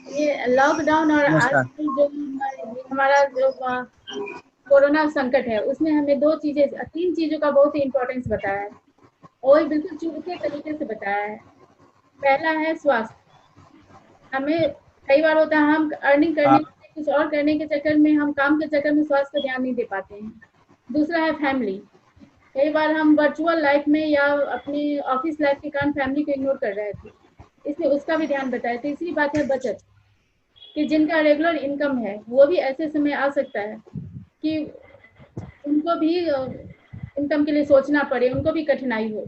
ये लॉकडाउन और नमस्कार। आजकल जो हमारा जो कोरोना संकट है, उसने हमें दो चीजें, तीन चीजों का बहुत ही इम्पोर्टेंस बताया है, और ये बिल्कुल चुटके तरीके से बताया है। पहला है स्वास्थ्य। हमें कई बार होता है हम अर्निंग करने हाँ, के कुछ और करने के चक्कर में, हम काम के चक्कर में स्वास्थ्य पर ध्यान नहीं दे पाते हैं। दूसरा है फैमिली। कई बार हम वर्चुअल लाइफ में या अपनी ऑफिस लाइफ के कारण फैमिली को इग्नोर कर रहे थे, इसलिए उसका भी ध्यान बताया। तीसरी बात है बचत, कि जिनका रेगुलर इनकम है वो भी ऐसे समय आ सकता है कि उनको भी इनकम के लिए सोचना पड़े, उनको भी कठिनाई हो।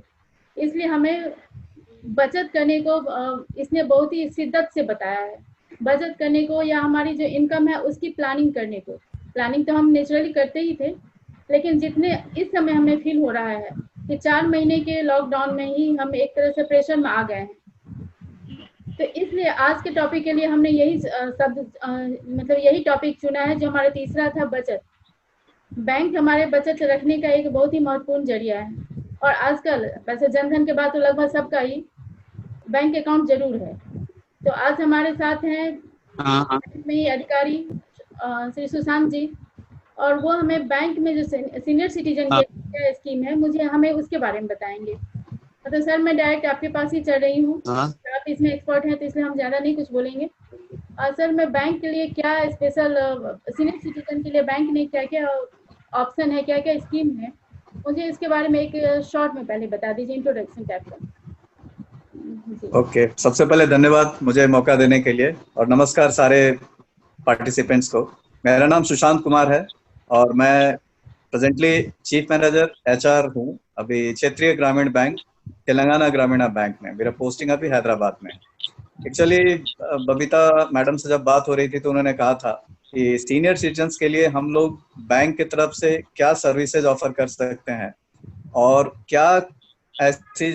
इसलिए हमें बचत करने को इसने बहुत ही शिद्दत से बताया है। बचत करने को या हमारी जो इनकम है उसकी प्लानिंग करने को। प्लानिंग तो हम नेचुरली करते ही थे, लेकिन जितने इस समय हमें फील हो रहा है कि 4 महीने के लॉकडाउन में ही हम एक तरह से प्रेशर में आ गए हैं। तो इसलिए आज के टॉपिक के लिए हमने यही शब्द मतलब यही टॉपिक चुना है, जो हमारा तीसरा था, बचत। बैंक हमारे बचत रखने का एक बहुत ही महत्वपूर्ण जरिया है। और आजकल वैसे जनधन के बाद तो लगभग सबका ही बैंक अकाउंट जरूर है। तो आज हमारे साथ हैं हाँ, हाँ। में ही अधिकारी श्री सुशांत जी, और वो हमें बैंक में जो सीनियर सिटीजन के हाँ, क्या स्कीम है, मुझे हमें उसके बारे में बताएंगे। तो सर, मैं डायरेक्ट आपके पास ही चल रही हूँ। हाँ। आप इसमें एक्सपर्ट हैं, तो इसलिए हम ज़्यादा नहीं कुछ बोलेंगे। सर, मैं बैंक के लिए क्या स्पेशल, सीनियर सिटीजन के लिए बैंक में क्या क्या ऑप्शन है, क्या क्या स्कीम है, मुझे इसके बारे में एक शॉर्ट में पहले बता दीजिए, इंट्रोडक्शन टाइप का। जी। ओके, सबसे पहले धन्यवाद मुझे मौका देने के लिए और नमस्कार सारे पार्टिसिपेंट्स को। मेरा नाम सुशांत कुमार है और मैं प्रेजेंटली चीफ मैनेजर एचआर हूँ अभी क्षेत्रीय ग्रामीण बैंक तेलंगाना ग्रामीण बैंक में। मेरा पोस्टिंग अभी हैदराबाद में। एक्चुअली बबीता मैडम से जब बात हो रही थी तो उन्होंने कहा था कि सीनियर सिटीजन्स के लिए हम लोग बैंक की तरफ से क्या सर्विसेज ऑफर कर सकते हैं और क्या ऐसी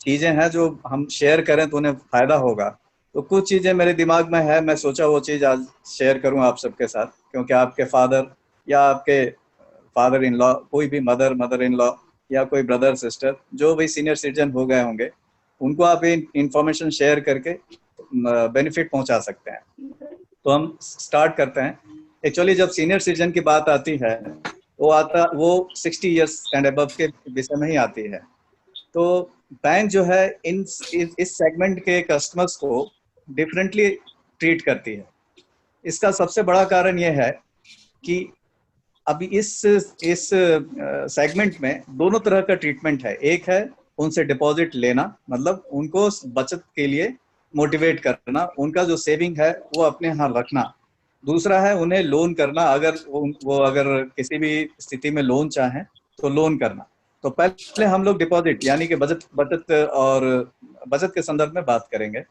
चीजें हैं जो हम शेयर करें तो उन्हें फायदा होगा। तो कुछ चीजें मेरे दिमाग में है, मैं सोचा वो चीज आज शेयर करूं आप सबके साथ, क्योंकि आपके फादर या आपके फादर इन लॉ, कोई भी मदर इन लॉ या कोई ब्रदर सिस्टर जो भी सीनियर सिटीजन हो गए होंगे, उनको आप इंफॉर्मेशन शेयर करके बेनिफिट पहुंचा सकते हैं। तो हम स्टार्ट करते हैं। एक्चुअली जब सीनियर सिटीजन की बात आती है वो 60 इयर्स एंड अबव के विषय में ही आती है। तो बैंक जो है इस सेगमेंट के कस्टमर्स को डिफरेंटली ट्रीट करती है। इसका सबसे बड़ा कारण यह है कि अभी इस सेगमेंट में दोनों तरह का ट्रीटमेंट है। एक है उनसे डिपॉजिट लेना, मतलब उनको बचत के लिए मोटिवेट करना, उनका जो सेविंग है वो अपने यहाँ रखना। दूसरा है उन्हें लोन करना, अगर वो अगर किसी भी स्थिति में लोन चाहें तो लोन करना। तो पहले हम लोग डिपॉजिट यानी कि बचत बचत और बचत के संदर्भ में बात करेंगे।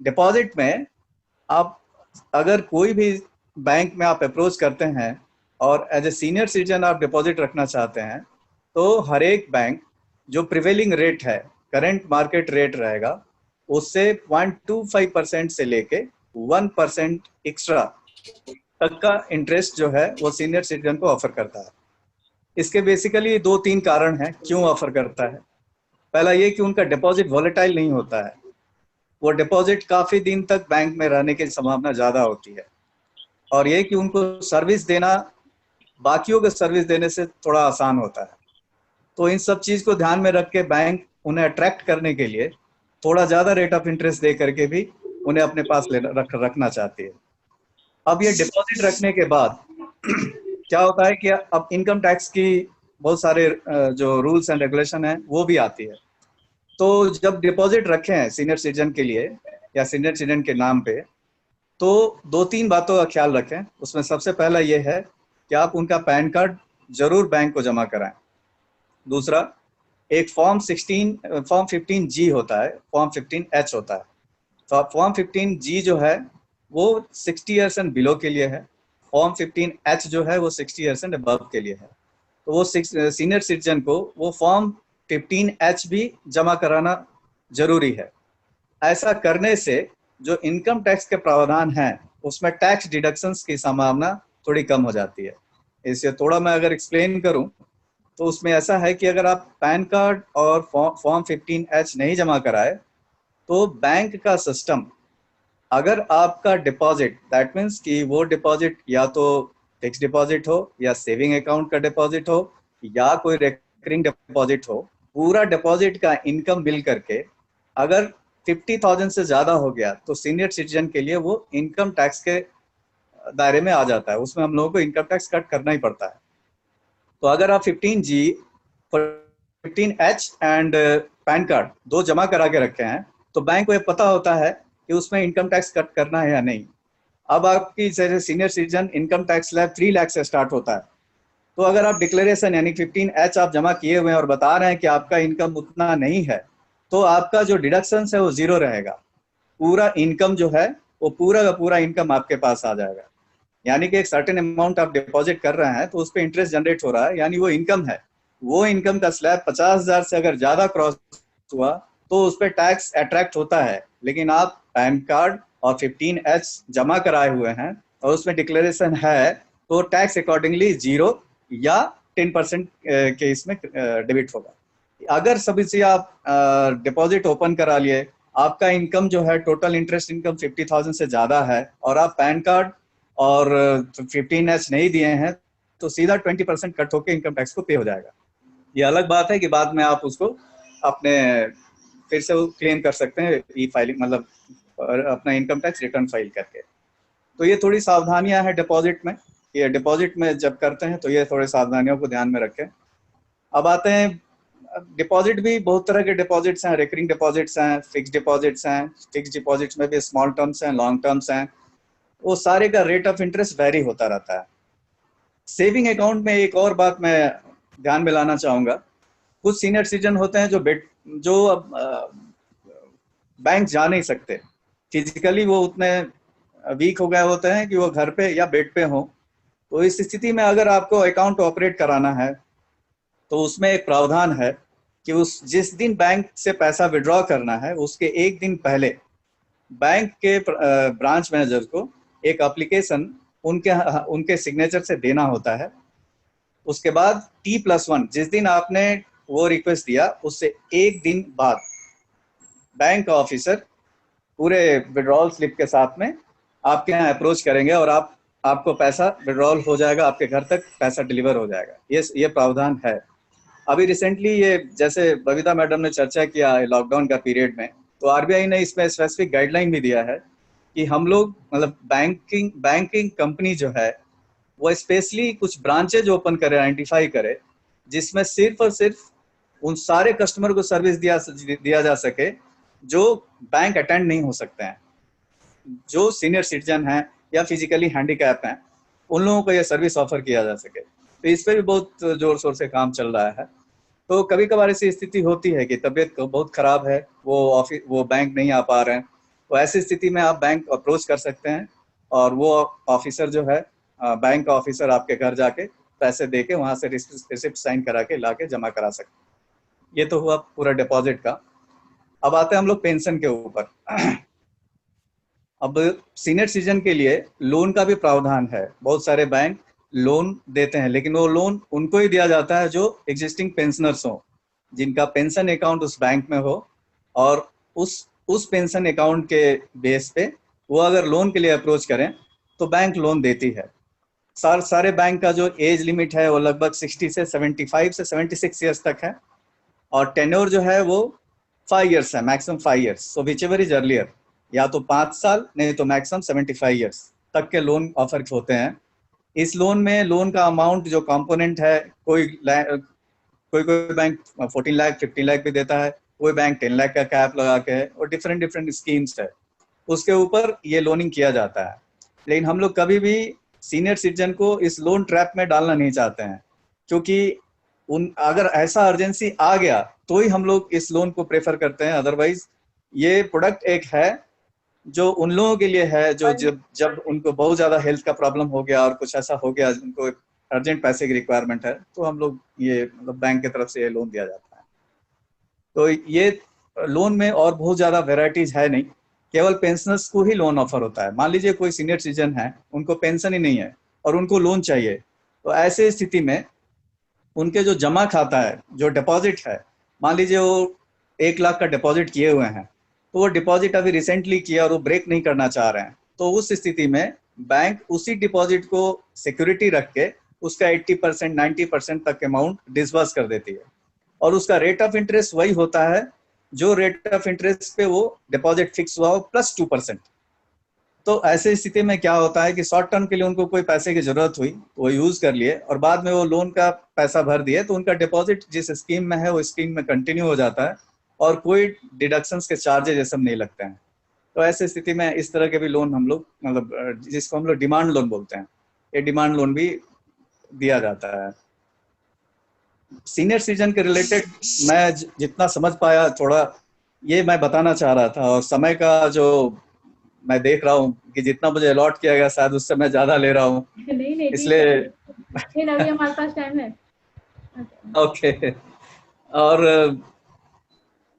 डिपॉजिट में आप अगर कोई भी बैंक में आप अप्रोच करते हैं और एज ए सीनियर सिटीजन आप डिपॉजिट रखना चाहते हैं, तो हर एक बैंक जो प्रिवेलिंग रेट है, करंट मार्केट रेट रहेगा, उससे 0.25% से लेके 1% एक्स्ट्रा तक का इंटरेस्ट जो है वो सीनियर सिटीजन को ऑफर करता है। इसके बेसिकली दो तीन कारण हैं क्यों ऑफर करता है। पहला ये कि उनका डिपॉजिट वॉलेटाइल नहीं होता है, वो डिपॉजिट काफी दिन तक बैंक में रहने की संभावना ज्यादा होती है। और ये कि उनको सर्विस देना बाकियों को सर्विस देने से थोड़ा आसान होता है। तो इन सब चीज को ध्यान में रख के बैंक उन्हें अट्रैक्ट करने के लिए थोड़ा ज्यादा रेट ऑफ इंटरेस्ट दे करके भी उन्हें अपने पास रखना चाहती है। अब ये डिपॉजिट रखने के बाद क्या होता है कि अब इनकम टैक्स की बहुत सारे जो रूल्स एंड रेगुलेशन है वो भी आती है। तो जब डिपॉजिट रखे हैं सीनियर सिटीजन के लिए या सीनियर सिटीजन के नाम पे, तो दो तीन बातों का ख्याल रखें। उसमें सबसे पहला ये है कि आप उनका पैन कार्ड जरूर बैंक को जमा कराएं। दूसरा, एक फॉर्म 15G होता है, फॉर्म 15H होता है। तो फॉर्म 15G जो है वो 60 ईयर्स एंड बिलो के लिए है। फॉर्म 15H जो है वो 60 ईयर्स एंड अबव के लिए है। तो वो सीनियर सिटीजन को वो फॉर्म 15H भी जमा कराना जरूरी है। ऐसा करने से जो इनकम टैक्स के प्रावधान हैं उसमें टैक्स डिडक्शंस की संभावना थोड़ी कम हो जाती है। इसे थोड़ा मैं अगर एक्सप्लेन करूं तो उसमें ऐसा है कि अगर आप पैन कार्ड और फॉर्म 15H नहीं जमा कराए तो बैंक का सिस्टम अगर आपका डिपॉजिट, दैट मीन्स कि वो डिपॉजिट या तो फिक्स डिपॉजिट हो या सेविंग अकाउंट का डिपॉजिट हो या कोई रिकरिंग डिपॉजिट हो, पूरा डिपॉजिट का इनकम मिल करके अगर 50,000 से ज्यादा हो गया तो सीनियर सिटीजन के लिए वो इनकम टैक्स के दायरे में आ जाता है, उसमें हम लोगों को इनकम टैक्स कट करना ही पड़ता है। तो अगर आप 15G, 15H and pan card दो जमा करा के रखे हैं तो बैंक को ये पता होता है कि उसमें इनकम टैक्स कट करना है या नहीं। अब आपकी जैसे senior citizen income tax slab 3 lakh से स्टार्ट होता है, तो अगर आप डिक्लेरेशन यानी 15H आप जमा किए हुए हैं और बता रहे हैं कि आपका इनकम उतना नहीं है, तो आपका जो डिडक्शन है वो 0 रहेगा। पूरा इनकम जो है वो पूरा का पूरा इनकम आपके पास आ जाएगा। यानी कि एक सर्टेन अमाउंट आप डिपॉजिट कर रहे हैं तो उस पर इंटरेस्ट जनरेट हो रहा है, यानी वो इनकम है। वो इनकम का स्लैब 50,000 से अगर ज्यादा क्रॉस हुआ तो उस पर टैक्स अट्रैक्ट होता है। लेकिन आप पैन कार्ड और 15H जमा कराए हुए हैं और उसमें डिक्लेरेशन है तो टैक्स अकॉर्डिंगली 0 या 10% के इसमें डेबिट होगा। अगर सभी से आप डिपॉजिट ओपन करा लिए, आपका इनकम जो है टोटल इंटरेस्ट इनकम 50,000 से ज्यादा है और आप पैन कार्ड और 15H नहीं दिए हैं तो सीधा 20% कट होकर इनकम टैक्स को पे हो जाएगा। ये अलग बात है कि बाद में आप उसको अपने फिर से क्लेम कर सकते हैं ई फाइलिंग, मतलब अपना इनकम टैक्स रिटर्न फाइल करके। तो ये थोड़ी सावधानियां हैं डिपॉजिट में, ये डिपॉजिट में जब करते हैं तो ये थोड़ी सावधानियों को ध्यान में रखें। अब आते हैं, डिपॉजिट भी बहुत तरह के डिपॉजिट्स हैं, रिकरिंग डिपॉजिट्स हैं, फिक्स डिपॉजिट्स हैं। फिक्स डिपॉजिट्स में भी स्मॉल टर्म्स हैं, लॉन्ग टर्म्स हैं, वो सारे का रेट ऑफ इंटरेस्ट वेरी होता रहता है। सेविंग अकाउंट में एक और बात मैं ध्यान में लाना चाहूंगा, कुछ सीनियर सिटीजन होते हैं जो अब बैंक जा नहीं सकते, फिजिकली वो उतने वीक हो गए होते हैं कि वो घर पे या बेड पे हो। तो इस स्थिति में अगर आपको अकाउंट ऑपरेट कराना है तो उसमें एक प्रावधान है कि उस जिस दिन बैंक से पैसा विड्रॉ करना है उसके एक दिन पहले बैंक के ब्रांच मैनेजर को एक एप्लीकेशन उनके उनके सिग्नेचर से देना होता है। उसके बाद T+1 जिस दिन आपने वो रिक्वेस्ट दिया उससे एक दिन बाद बैंक ऑफिसर पूरे विड्रॉल स्लिप के साथ में आपके यहाँ अप्रोच करेंगे और आपको पैसा विड्रॉल हो जाएगा, आपके घर तक पैसा डिलीवर हो जाएगा। ये प्रावधान है। अभी रिसेंटली ये जैसे बबीता मैडम ने चर्चा किया लॉकडाउन का पीरियड में, तो आरबीआई ने इसमें स्पेसिफिक गाइडलाइन भी दिया है कि हम लोग मतलब बैंकिंग कंपनी जो है वो स्पेशली कुछ ब्रांचेज ओपन करे, आइडेंटिफाई करे, जिसमें सिर्फ और सिर्फ उन सारे कस्टमर को सर्विस दिया जा सके जो बैंक अटेंड नहीं हो सकते हैं, जो सीनियर सिटीजन हैं या फिजिकली हैंडीकैप हैं, उन लोगों को यह सर्विस ऑफर किया जा सके। तो इस पर भी बहुत जोर शोर से काम चल रहा है। तो कभी कभार ऐसी स्थिति होती है कि तबीयत बहुत खराब है, वो बैंक नहीं आ पा रहे हैं, तो ऐसी स्थिति में आप बैंक अप्रोच कर सकते हैं और वो ऑफिसर जो है बैंक ऑफिसर आपके घर जाके पैसे दे के वहां से रिसिप्ट साइन करा के ला के जमा करा सकते हैं। ये तो हुआ पूरा डिपॉजिट का। अब आते हैं हम लोग पेंशन के ऊपर। अब सीनियर सिटीजन के लिए लोन का भी प्रावधान है। बहुत सारे बैंक लोन देते हैं, लेकिन वो लोन उनको ही दिया जाता है जो एग्जिस्टिंग पेंशनर्स हो, जिनका पेंशन अकाउंट उस बैंक में हो, और उस पेंशन अकाउंट के बेस पे वो अगर लोन के लिए अप्रोच करें तो बैंक लोन देती है। सारे बैंक का जो एज लिमिट है वो लगभग 60 से 75 से 76 ईयर्स तक है, और टेन्योर जो है वो 5 ईयर्स है, maximum 5 years. So whichever is earlier, या तो 5 साल नहीं तो मैक्सिमम 75 ईयर्स तक के लोन ऑफर होते हैं। इस लोन में लोन का अमाउंट जो कंपोनेंट है, कोई बैंक 14 लाख 15 लाख भी देता है, कोई बैंक 10 लाख का कैप लगा के है, और डिफरेंट स्कीम्स है, उसके ऊपर ये लोनिंग किया जाता है। लेकिन हम लोग कभी भी सीनियर सिटीजन को इस लोन ट्रैप में डालना नहीं चाहते हैं, क्योंकि अगर ऐसा अर्जेंसी आ गया तो ही हम लोग इस लोन को प्रेफर करते हैं। अदरवाइज ये प्रोडक्ट एक है जो उन लोगों के लिए है जो जब उनको बहुत ज्यादा हेल्थ का प्रॉब्लम हो गया और कुछ ऐसा हो गया, उनको अर्जेंट पैसे की रिक्वायरमेंट है, तो हम लोग ये मतलब बैंक की तरफ से ये लोन दिया जाता है। तो ये लोन में और बहुत ज्यादा वेराइटीज है नहीं, केवल पेंशनर्स को ही लोन ऑफर होता है। मान लीजिए कोई सीनियर सिटीजन है, उनको पेंशन ही नहीं है और उनको लोन चाहिए, तो ऐसे स्थिति में उनके जो जमा खाता है, जो डिपॉजिट है, मान लीजिए वो 1 लाख का डिपॉजिट किए हुए हैं, वो डिपॉजिट अभी रिसेंटली किया और वो ब्रेक नहीं करना चाह रहे हैं, तो उस स्थिति में बैंक उसी डिपॉजिट को सिक्योरिटी रख के उसका 80% 90% तक अमाउंट डिसबर्स कर देती है, और उसका रेट ऑफ इंटरेस्ट वही होता है जो रेट ऑफ इंटरेस्ट पे वो डिपॉजिट फिक्स हुआ हो प्लस 2%। तो ऐसे स्थिति में क्या होता है कि शॉर्ट टर्म के लिए उनको कोई पैसे की जरूरत हुई, वो यूज कर लिए और बाद में वो लोन का पैसा भर दिए, तो उनका डिपॉजिट जिस स्कीम में है वो स्कीम में कंटिन्यू हो जाता है और कोई डिडक्शंस के चार्जेस ये सब नहीं लगते हैं। तो ऐसे स्थिति में इस तरह के भी लोन हम लोग, मतलब जिसको हम लोग डिमांड लोन बोलते हैं, ये डिमांड लोन भी दिया जाता है। सीनियर सिटीजन के रिलेटेड मैं जितना समझ पाया थोड़ा ये मैं बताना चाह रहा था, और समय का जो मैं देख रहा हूँ कि जितना मुझे अलॉट किया गया शायद उससे मैं ज्यादा ले रहा हूँ, नहीं इसलिए अभी हमारे पास टाइम है। ओके। और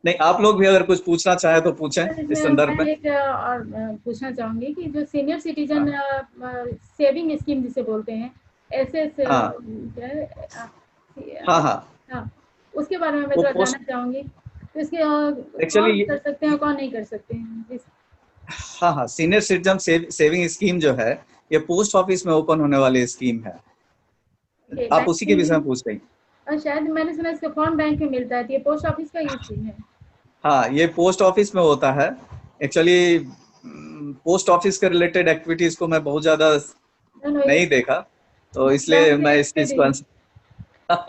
नहीं, आप लोग भी अगर कुछ पूछना चाहे तो पूछें इस संदर्भ मैं में। एक और पूछना चाहूंगी कि जो सीनियर सिटीजन सेविंग स्कीम जिसे बोलते हैं, एसएस, हाँ हाँ हाँ, हाँ, उसके बारे में मैं वो थोड़ा पोस्ट जानना चाहूंगी। तो इसके एक्चुअली कौन कर सकते हैं और कौन नहीं कर सकते हैं? हाँ हाँ, सीनियर सिटीजन सेविंग स्कीम जो है ये पोस्ट ऑफिस में ओपन होने वाली स्कीम है। आप बैंक उसी के विषय में में, पूछ रही हैं? और शायद मैंने सुना इसका फॉर्म बैंक में मिलता है, तो ये पोस्ट ऑफिस का ही स्कीम है। हाँ, ये पोस्ट ऑफिस में होता है। एक्चुअली पोस्ट ऑफिस के रिलेटेड एक्टिविटीज को मैं बहुत ज्यादा ये नहीं देखा, तो बैंक इसलिए से मैं इस चीज को रिलेटेड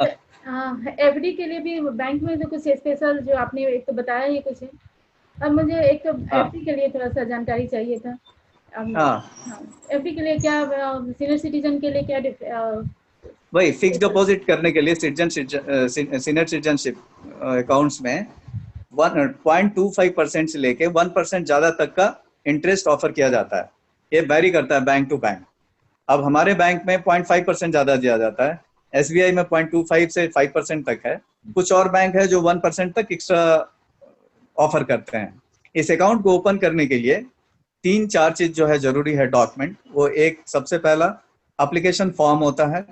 है। हाँ, एफडी के लिए भी बैंक में तो कुछ स्पेशल जो आपने एक तो बताया ही कुछ है, और मुझे एक तो हाँ एफडी के लिए थोड़ा सा जानकारी चाहिए था। हाँ, हाँ, एफडी के लिए क्या, सीनियर सिटीजन के लिए क्या वही फिक्स स्पेशल? डिपॉजिट करने के लिए सीनियर सिटीजनशिप अकाउंट्स में 1.25% से लेके 1% ज्यादा तक का इंटरेस्ट ऑफर किया जाता है। ये वेरी करता है बैंक टू बैंक। अब हमारे बैंक में 0.5% ज्यादा दिया जाता है, एसबीआई में 0.25 से 5% तक है, कुछ और बैंक है जो 1% तक एक्स्ट्रा ऑफर करते हैं। इस अकाउंट को ओपन करने के लिए 3-4 चीज जो है जरूरी है डॉक्यूमेंट, वो एक सबसे पहला एप्लीकेशन फॉर्म होता है,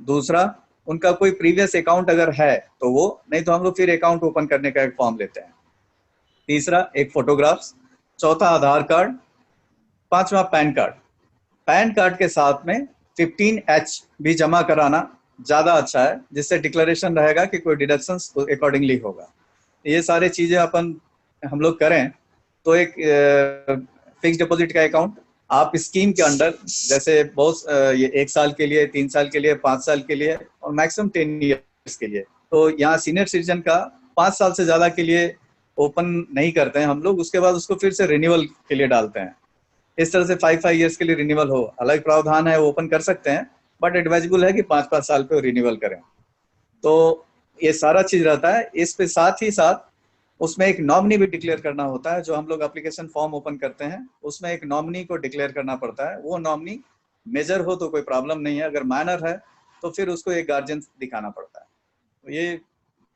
दूसरा उनका कोई प्रीवियस अकाउंट अगर है तो वो, नहीं तो हम लोग फिर अकाउंट ओपन करने का एक फॉर्म लेते हैं, तीसरा एक फोटोग्राफ्स, चौथा आधार कार्ड, पांचवा पैन कार्ड। पैन कार्ड के साथ में 15H भी जमा कराना ज्यादा अच्छा है, जिससे डिक्लेरेशन रहेगा कि कोई डिडक्शंस अकॉर्डिंगली होगा। ये सारी चीजें अपन हम लोग करें तो एक फिक्स डिपॉजिट का अकाउंट आप स्कीम के अंडर, जैसे बहुत ये 1 साल के लिए, 3 साल के लिए, 5 साल के लिए और मैक्सिमम 10 ईयर्स के लिए, तो यहाँ सीनियर सिटीजन का 5 साल से ज्यादा के लिए ओपन नहीं करते हैं हम लोग, उसके बाद उसको फिर से रिन्यूअल के लिए डालते हैं। इस तरह से 5 ईयर्स के लिए रिन्यूअल हो, अलग प्रावधान है, वो ओपन कर सकते हैं, बट एडवाइजेबल है कि 5-5 साल पे रिन्यूअल करें। तो ये सारा चीज रहता है। इस पे साथ ही साथ उसमें एक नॉमिनी भी डिक्लेयर करना होता है। जो हम लोग एप्लीकेशन फॉर्म ओपन करते हैं उसमें एक नॉमिनी को डिक्लेयर करना पड़ता है। वो नॉमिनी मेजर हो तो कोई प्रॉब्लम नहीं है, अगर माइनर है तो फिर उसको एक गार्जियन दिखाना पड़ता है। तो ये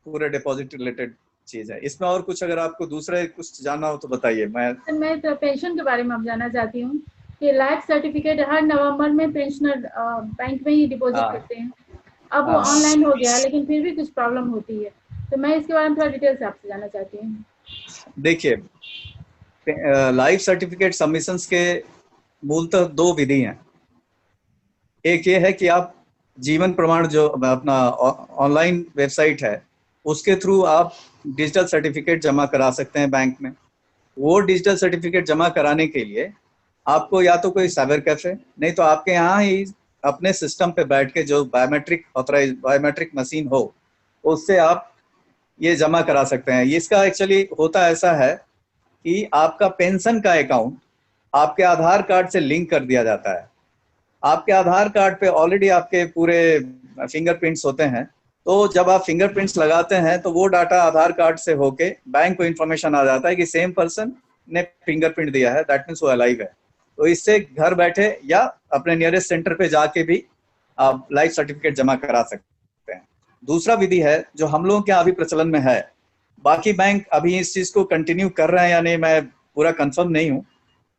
पूरे डिपॉजिट रिलेटेड चीज है। इसमें और कुछ अगर आपको दूसरे कुछ जानना हो तो बताइए। मैं तो पेंशन के बारे में अब जानना चाहती हूँ कि लाइफ सर्टिफिकेट हर नवंबर में पेंशनर बैंक में ही डिपॉजिट हाँ करते हैं। अब वो हाँ, ऑनलाइन हो गया है, लेकिन फिर भी कुछ प्रॉब्लम होती है, तो मैं इसके बारे में थोड़ा डिटेल से आपसे जानना चाहती हूँ। देखिए, लाइफ सर्टिफिकेट सबमिशंस के मूलतः 2 विधि हैं। एक ये है कि आप जीवन प्रमाण जो अपना ऑनलाइन वेबसाइट है उसके थ्रू आप डिजिटल सर्टिफिकेट जमा करा सकते हैं बैंक में। वो डिजिटल सर्टिफिकेट जमा कराने के लिए आपको या तो कोई साइबर कैफे, नहीं तो आपके यहाँ ही अपने सिस्टम पे बैठ के जो बायोमेट्रिक मशीन हो उससे आप ये जमा करा सकते हैं। इसका एक्चुअली होता ऐसा है कि आपका पेंशन का अकाउंट आपके आधार कार्ड से लिंक कर दिया जाता है। आपके आधार कार्ड पे ऑलरेडी आपके पूरे फिंगरप्रिंट्स होते हैं, तो जब आप फिंगरप्रिंट्स लगाते हैं तो वो डाटा आधार कार्ड से होके बैंक को इन्फॉर्मेशन आ जाता है कि सेम पर्सन ने फिंगरप्रिंट दिया है, दैट मीन्स वो अलाइव है। तो इससे घर बैठे या अपने नियरेस्ट सेंटर पे जाके भी आप लाइफ सर्टिफिकेट जमा करा सकते हैं। दूसरा विधि है जो हम लोगों के अभी प्रचलन में है, बाकी बैंक अभी इस चीज को कंटिन्यू कर रहे हैं या नहीं मैं पूरा कंफर्म नहीं हूँ।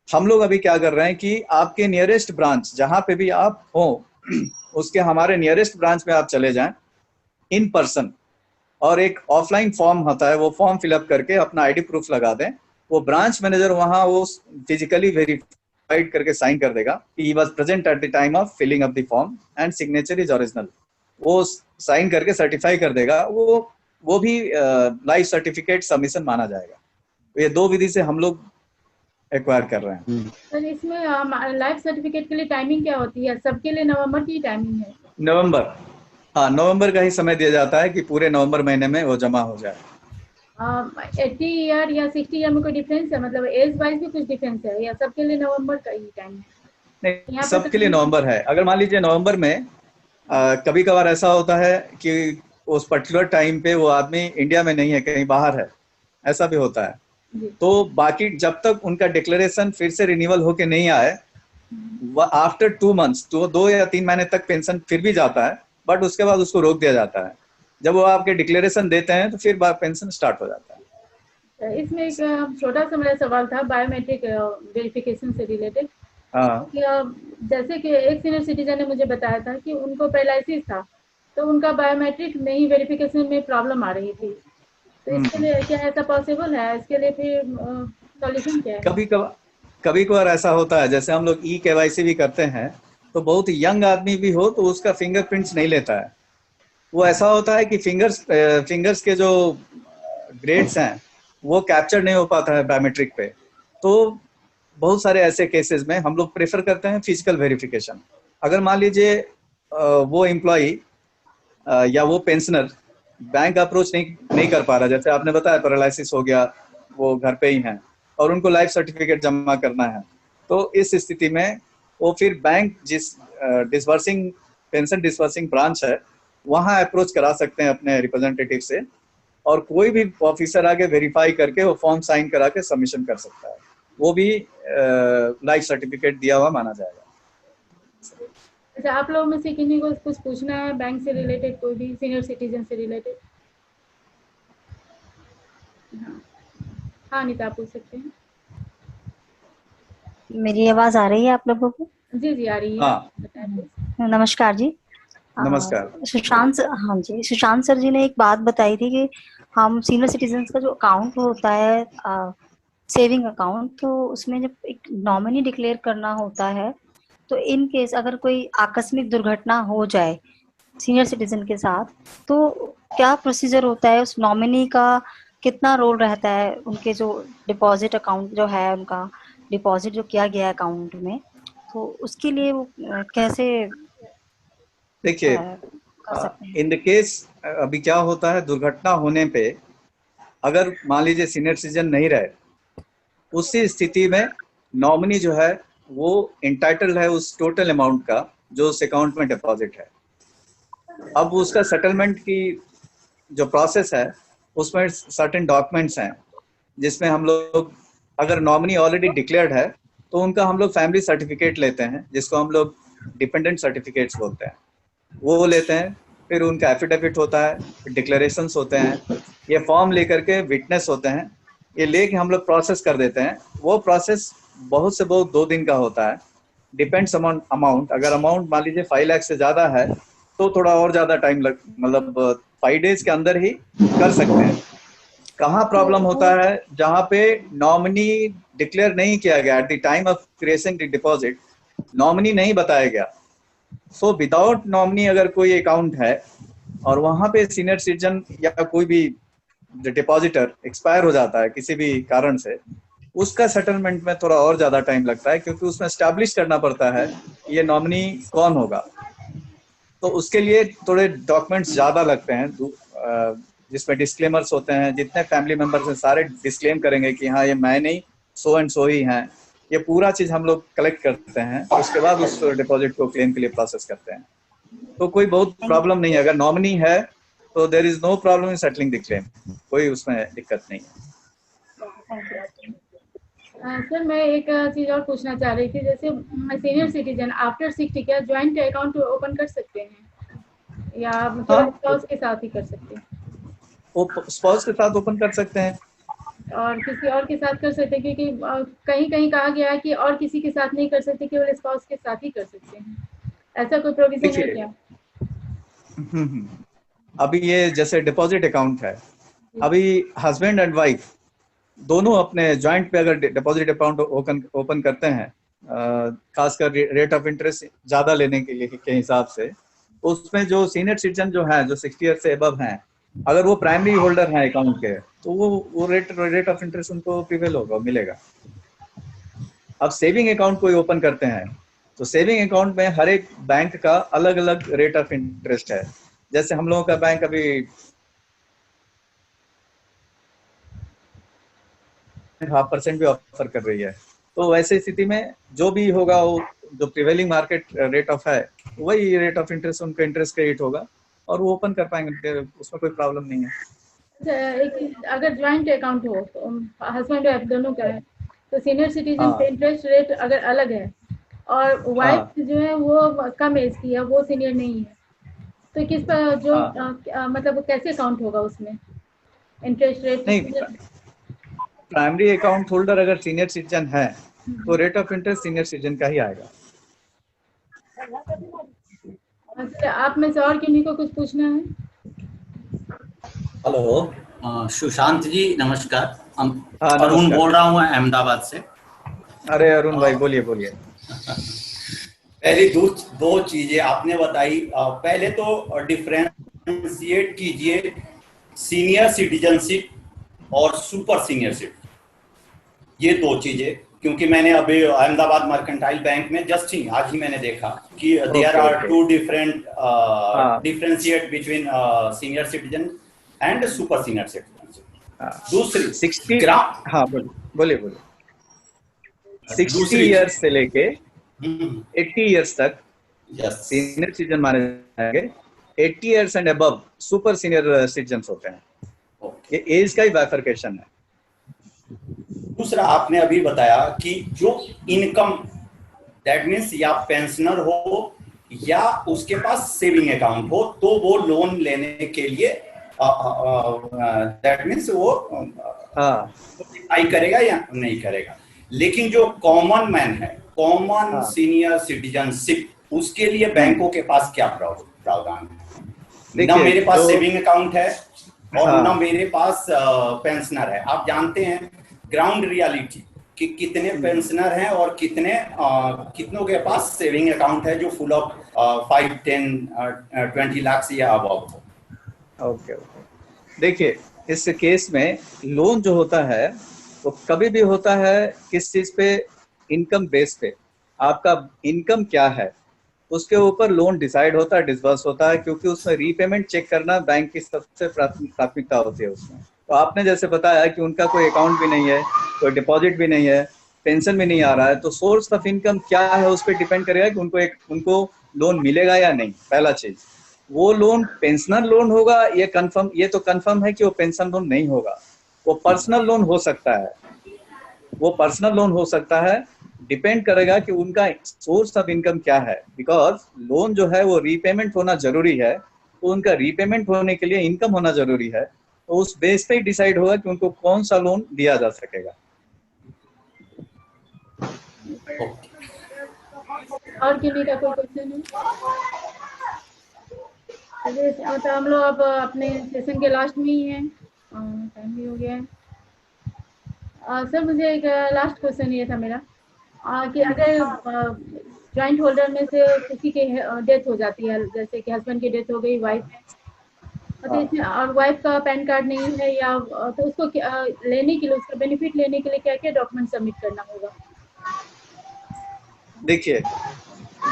हम लोग अभी क्या कर रहे हैं कि आपके नियरेस्ट ब्रांच जहां पे भी आप हो उसके हमारे नियरेस्ट ब्रांच में आप चले जाएं इन पर्सन, और एक ऑफलाइन फॉर्म होता है, वो फॉर्म फिलअप करके अपना आईडी प्रूफ लगा दें वो ब्रांच मैनेजर वहाँ वो फिजिकली वेरीफाइड करके साइन कर देगा कि he was present at the time of filling up the form and signature is original. वो साइन करके सर्टिफाई कर देगा, वो भी लाइफ सर्टिफिकेट सबमिशन माना जाएगा। तो ये दो विधि से हम लोग एक्वायर कर रहे हैं। सर इसमें लाइफ सर्टिफिकेट के लिए टाइमिंग क्या होती है? सबके लिए नवंबर की टाइमिंग है? नवंबर, हाँ नवंबर का ही समय दिया जाता है कि पूरे नवंबर महीने में वो जमा हो जाए। 80 ईयर या 60 ईयर में कोई डिफरेंस है? मतलब एज वाइज भी कुछ डिफरेंस है या सबके लिए नवंबर का ही टाइम है? नहीं, यहाँ सबके लिए पे नवंबर है। अगर मान लीजिए नवंबर में कभी कभार ऐसा होता है कि उस पर्टिकुलर टाइम पे वो आदमी इंडिया में नहीं है, कहीं बाहर है, ऐसा भी होता है। जी। तो बाकी जब तक उनका डिक्लेरेशन फिर से रिन्यूअल होके नहीं आए, आफ्टर 2 मंथ्स, तो 2 या 3 महीने तक पेंशन फिर भी जाता है, बट उसके बाद उसको रोक दिया जाता है। जब वो आपके डिक्लेरेशन देते हैं तो फिर पेंशन स्टार्ट हो जाता है। इसमें एक छोटा सा मेरा सवाल था बायोमेट्रिक वेरिफिकेशन से रिलेटेड। हाँ, जैसे कि एक सीनियर सिटीजन ने मुझे बताया था कि उनको पैरालिसिस था, तो उनका बायोमेट्रिक नहीं वेरिफिकेशन में प्रॉब्लम आ रही थी। तो इसके लिए क्या ऐसा पॉसिबल है? इसके लिए फिर सॉल्यूशन क्या है? कभी कभार ऐसा होता है, जैसे हम लोग KYC भी करते हैं, तो बहुत यंग आदमी भी हो तो उसका फिंगरप्रिंट्स नहीं लेता है। वो ऐसा होता है कि फिंगर्स के जो ग्रेड्स हैं वो कैप्चर नहीं हो पाता है बायोमेट्रिक पे। तो बहुत सारे ऐसे केसेस में हम लोग प्रेफर करते हैं फिजिकल वेरिफिकेशन। अगर मान लीजिए वो एम्प्लॉय या वो पेंशनर बैंक अप्रोच नहीं कर पा रहा, जैसे आपने बताया पैरालिसिस हो गया, वो घर पे ही हैं और उनको लाइफ सर्टिफिकेट जमा करना है, तो इस स्थिति में वो फिर बैंक जिस डिसबर्सिंग पेंशन डिसबर्सिंग ब्रांच है वहाँ अप्रोच करा सकते हैं अपने रिप्रेजेंटेटिव से, और कोई भी ऑफिसर आके वेरीफाई करके वो फॉर्म साइन करा के सबमिशन कर सकता है। वो भी लाइफ सर्टिफिकेट दिया हुआ माना जाएगा। अच्छा, आप लोगों में से किन्हीं को कुछ पूछना है बैंक से रिलेटेड, कोई भी सीनियर सिटीजन से रिलेटेड? हाँ अनीता, आप पूछ सकते हैं। मेरी आवाज आ रही है आप लोगों को? जी जी आ रही है। हाँ, नमस्कार जी। नमस्कार। हाँ जी, सुशांत सर जी ने एक बात बताई थी कि हम सीनियर सिटीजन का जो अकाउंट होता है सेविंग अकाउंट, तो उसमें जब एक नॉमिनी डिक्लेयर करना होता है, तो इन केस अगर कोई आकस्मिक दुर्घटना हो जाए सीनियर सिटीजन के साथ, तो क्या प्रोसीजर होता है? उस नॉमिनी का कितना रोल रहता है? उनके जो डिपॉजिट अकाउंट जो है, उनका डिपॉजिट जो किया गया है अकाउंट में, तो उसके लिए वो कैसे देखिए, कर सकते हैं? इन द केस अभी क्या होता है, दुर्घटना होने पे अगर मान लीजिए सीनियर सिटीजन नहीं रहे, उसी स्थिति में नॉमिनी जो है वो इंटाइटल्ड है उस टोटल अमाउंट का जो उस अकाउंट में डिपॉजिट है। अब उसका सेटलमेंट की जो प्रोसेस है उसमें सर्टेन डॉक्यूमेंट्स हैं, जिसमें हम लोग अगर नॉमिनी ऑलरेडी डिक्लेयर्ड है तो उनका हम लोग फैमिली सर्टिफिकेट लेते हैं, जिसको हम लोग डिपेंडेंट सर्टिफिकेट्स बोलते हैं, वो लेते हैं। फिर उनका एफिडेविट होता है, डिक्लेरेशंस होते हैं, ये फॉर्म लेकर के विटनेस होते हैं, ये लेके हम लोग प्रोसेस कर देते हैं। वो प्रोसेस बहुत से बहुत 2 दिन का होता है, डिपेंड्स ऑन अमाउंट। अगर अमाउंट मान लीजिए 5 लाख से ज़्यादा है तो थोड़ा और ज़्यादा टाइम मतलब 5 डेज के अंदर ही कर सकते हैं। कहाँ प्रॉब्लम होता है, जहाँ पे नॉमिनी डिक्लेयर नहीं किया गया eight the time of creation the deposit, nominee नहीं बताया गया। सो विदाउट नॉमिनी अगर कोई अकाउंट है और वहां पे सीनियर सिटीजन या कोई भी डिपॉजिटर एक्सपायर हो जाता है किसी भी कारण से, उसका सेटलमेंट में थोड़ा और ज्यादा टाइम लगता है, क्योंकि उसमें स्टैब्लिश करना पड़ता है ये नॉमिनी कौन होगा। तो उसके लिए थोड़े डॉक्यूमेंट्स ज्यादा लगते हैं, जिसमें डिस्क्लेमर्स होते हैं। जितने फैमिली मेंबर्स हैं सारे डिस्क्लेम करेंगे कि हाँ ये मैं नहीं, सो एंड सो ही हैं। ये पूरा चीज हम लोग कलेक्ट करते हैं, उसके बाद उस डिपॉजिट को क्लेम के लिए प्रोसेस करते हैं। तो कोई बहुत प्रॉब्लम नहीं है, अगर नॉमिनी है तो there is no problem in settling the claim, कोई उसमें दिक्कत नहीं है। सर मैं एक चीज और पूछना चाह रही थी, जैसे सीनियर सिटीजन आफ्टर 60 क्या ज्वाइंट अकाउंट ओपन कर सकते हैं या केवल स्पाउस के साथ ही कर सकते हैं? वो स्पाउस के साथ ओपन कर सकते हैं और किसी और के साथ कर सकते हैं, क्योंकि कहीं कहीं कहा गया है कि और किसी के साथ नहीं कर सकते, केवल स्पाउस के साथ ही कर सकते हैं। ऐसा कोई प्रोविजन है क्या? अभी ये जैसे डिपॉजिट अकाउंट है, अभी हस्बैंड एंड वाइफ दोनों अपने जॉइंट पे अगर डिपॉजिट अकाउंट ओपन करते हैं, खासकर रेट ऑफ इंटरेस्ट ज्यादा लेने के लिए के हिसाब से, उसमें जो सीनियर सिटीजन जो है, जो 60 ईयर से अबव हैं, अगर वो प्राइमरी होल्डर हैं अकाउंट के, तो वो रेट ऑफ इंटरेस्ट उनको प्रिवेल होगा, मिलेगा। अब सेविंग अकाउंट कोई ओपन करते हैं तो सेविंग अकाउंट में हर एक बैंक का अलग अलग रेट ऑफ इंटरेस्ट है। जैसे हम लोगों का बैंक अभी 0.5% भी ऑफर कर रही है, तो वैसे स्थिति में जो भी होगा, वो जो प्रिवेलिंग मार्केट रेट ऑफ है, वही रेट ऑफ इंटरेस्ट उनका इंटरेस्ट रेट होगा और वो ओपन कर पाएंगे, उसमें कोई प्रॉब्लम नहीं है। एक अगर ज्वाइंट अकाउंट हो तो हस्बैंड वाइफ दोनों का है, तो सीनियर सिटीजन पे इंटरेस्ट रेट अगर अलग है और वाइफ जो है वो कम एज की है, वो सीनियर नहीं है, तो किस पर जो मतलब कैसे काउंट होगा उसमें इंटरेस्ट रेट? नहीं, प्राइमरी अकाउंट होल्डर अगर सीनियर सिटीजन है तो rate of interest senior citizen का ही आएगा। अच्छा, आप में से और किन्हीं को कुछ पूछना है? हेलो, सुशांत जी नमस्कार। अरुण बोल रहा हूँ अहमदाबाद से। अरे अरुण भाई, बोलिए बोलिए। पहली दो चीजें आपने बताई। पहले तो डिफरेंशिएट कीजिए सीनियर सिटीजनशिप और सुपर सीनियरशिप, ये दो चीजें, क्योंकि मैंने अभी अहमदाबाद मर्केंटाइल बैंक में जस्ट ही आज ही मैंने देखा कि there are two different differentiate between senior citizen and super senior citizen. दूसरी 60, हाँ बोलिए 60 इयर्स से लेके 80 इयर्स तक सीनियर सिटीजन माने जाएंगे। 80 years and above super senior citizen होते हैं। ये एज का ही बाइफरकेशन है। दूसरा आपने अभी बताया कि जो इनकम, दैट मीन्स या पेंशनर हो या उसके पास सेविंग अकाउंट हो, तो वो लोन लेने के लिए दैट मीन्स वो अप्लाई करेगा या नहीं करेगा। लेकिन जो कॉमन मैन है, कॉमन सीनियर सिटीजनशिप, उसके लिए बैंकों के पास क्या प्रावधान है? ना मेरे पास सेविंग अकाउंट है और ना मेरे पास पेंशनर है। आप जानते हैं ग्राउंड रियलिटी कि कितने पेंशनर हैं और कितनों के पास सेविंग अकाउंट है जो फुल ऑफ 5, 10, 20 लाख या अबव। ओके, देखिए इस केस में लोन जो होता है वो कभी भी होता है किस चीज पे? इनकम बेस पे। आपका इनकम क्या है उसके ऊपर लोन डिसाइड होता है, डिसबर्स होता है, क्योंकि उसमें रीपेमेंट चेक करना बैंक की सबसे प्राथमिकता होती है उसमें। तो आपने जैसे बताया कि उनका कोई अकाउंट भी नहीं है, कोई डिपॉजिट भी नहीं है, पेंशन भी नहीं आ रहा है, तो सोर्स ऑफ इनकम क्या है उस पर डिपेंड करेगा कि उनको लोन मिलेगा या नहीं। पहला चीज, वो लोन पेंशनर लोन होगा ये कंफर्म, ये तो कंफर्म है कि वो पेंशन लोन नहीं होगा। वो पर्सनल लोन हो सकता है, वो पर्सनल लोन हो सकता है, डिपेंड करेगा कि उनका सोर्स ऑफ इनकम क्या है। बिकॉज लोन जो है वो रीपेमेंट होना जरूरी है, तो उनका रीपेमेंट होने के लिए इनकम होना जरूरी है, तो उस बेस पे ही डिसाइड होगा कि उनको कौन सा लोन दिया जा सकेगा। और किसी का कोई क्वेश्चन है? तो हम लोग अब अपने सेशन के लास्ट में ही हैं, टाइम भी हो गया है। सर मुझे एक लास्ट क्वेश्चन ये था मेरा कि अगर जॉइंट होल्डर में से किसी की डेथ हो जाती है, जैसे कि हस्बैंड की डेथ हो गई, वाइफ है, तो इसमें और वाइफ का पैन कार्ड नहीं है या, तो उसको लेने के लिए, उसका बेनिफिट लेने के लिए क्या क्या डॉक्यूमेंट सबमिट करना होगा? देखिए,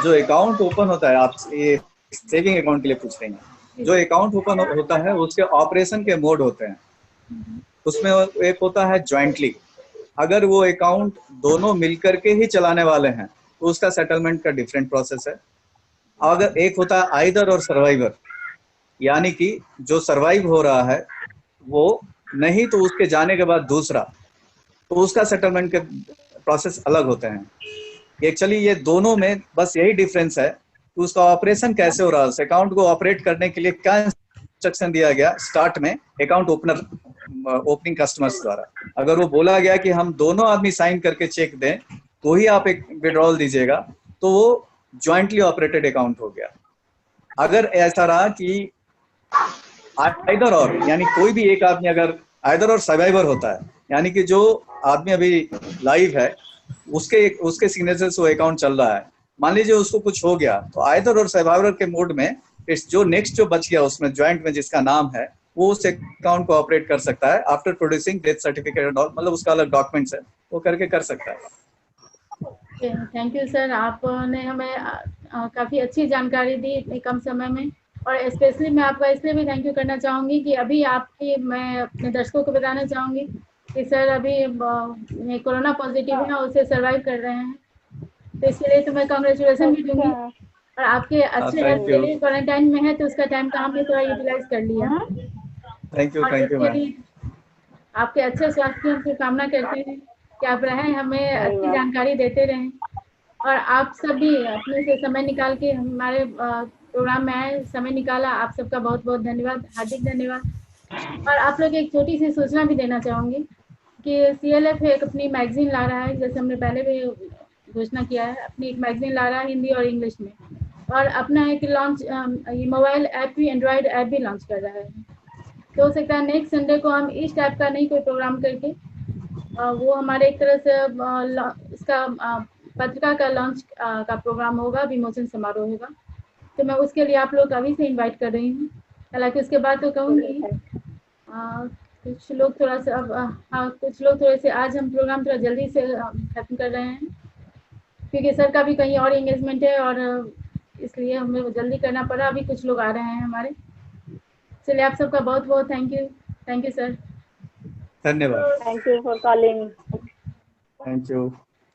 जो अकाउंट ओपन होता है, आप ये सेविंग अकाउंट के लिए पूछ रहे हैं, जो अकाउंट ओपन होता है उसके ऑपरेशन के मोड होते हैं। उसमें एक होता है ज्वाइंटली, अगर वो अकाउंट दोनों मिलकर के ही चलाने वाले हैं तो उसका सेटलमेंट का डिफरेंट प्रोसेस है। अगर एक होता है आइदर और सर्वाइवर, यानी कि जो सर्वाइव हो रहा है वो नहीं तो उसके जाने के बाद दूसरा, तो उसका सेटलमेंट के प्रोसेस अलग होते हैं। एक्चुअली ये दोनों में बस यही डिफरेंस है कि उसका ऑपरेशन कैसे हो रहा है, उस अकाउंट को ऑपरेट करने के लिए क्या इंस्ट्रक्शन दिया गया स्टार्ट में अकाउंट ओपनिंग कस्टमर्स द्वारा। अगर वो बोला गया कि हम दोनों आदमी साइन करके चेक दें तो ही आप एक विड्रॉल दीजिएगा, तो वो ज्वाइंटली ऑपरेटेड अकाउंट हो गया। अगर ऐसा रहा कि आइदर और, यानी कोई भी एक आदमी अगर आइदर और सर्वाइवर होता है, यानी कि जो आदमी अभी लाइव है उसके सिग्नेचर से वो अकाउंट चल रहा है। मान लीजिए उसको कुछ हो गया तो आइदर और सर्वाइवर के मोड में इस जो नेक्स्ट जो बच गया उसमें ज्वाइंट में जिसका नाम है वो उस अकाउंट को ऑपरेट कर सकता है आफ्टर प्रोड्यूसिंग डेथ सर्टिफिकेट, मतलब उसका अलग डॉक्यूमेंट्स है, वो करके कर सकता है। थैंक यू सर, आपने हमें काफ़ी अच्छी जानकारी दी इतने कम समय में। और स्पेशली मैं आपका इसलिए भी थैंक यू करना चाहूँगी कि अभी मैं अपने दर्शकों को बताना चाहूँगी कि सर अभी कोरोना पॉजिटिव है, उससे सर्वाइव कर रहे हैं, तो इसके लिए तो मैं कांग्रेचुलेसन भी दूंगी। और आपके अच्छे हेल्थ के लिए क्वारंटाइन में है तो उसका टाइम का हमने थोड़ा यूटिलाइज कर लिया। Thank you ma'am. आपके अच्छे स्वास्थ्य की हम कामना करते हैं कि आप रहें, हमें अच्छी जानकारी देते रहें। और आप सब भी अपने से समय निकाल के हमारे प्रोग्राम में आए, समय निकाला, आप सबका बहुत बहुत धन्यवाद, हार्दिक धन्यवाद। और आप लोग एक छोटी सी सूचना भी देना चाहूँगी कि CLF एक अपनी मैगजीन ला रहा है, जैसे हमने पहले भी घोषणा किया है, अपनी एक मैगजीन ला रहा है हिंदी और इंग्लिश में, और अपना एक लॉन्च मोबाइल ऐप भी, एंड्रॉयड ऐप भी लॉन्च कर रहा है। तो हो सकता है नेक्स्ट संडे को हम इस टाइप का नहीं कोई प्रोग्राम करके वो हमारे एक तरह से इसका पत्रिका का लॉन्च का प्रोग्राम होगा, विमोचन समारोह होगा। तो मैं उसके लिए आप लोग अभी से इनवाइट कर रही हूँ। हालांकि उसके बाद तो कहूँगी कुछ लोग थोड़ा सा कुछ लोग थोड़े से, आज हम प्रोग्राम थोड़ा जल्दी से खत्म कर रहे हैं क्योंकि सर का भी कहीं और एंगेजमेंट है और इसलिए हमें वो जल्दी करना पड़ा। अभी कुछ लोग आ रहे हैं हमारे। चलिए, आप सबका बहुत बहुत थैंक यू सर। धन्यवाद। Thank you for calling. Thank you.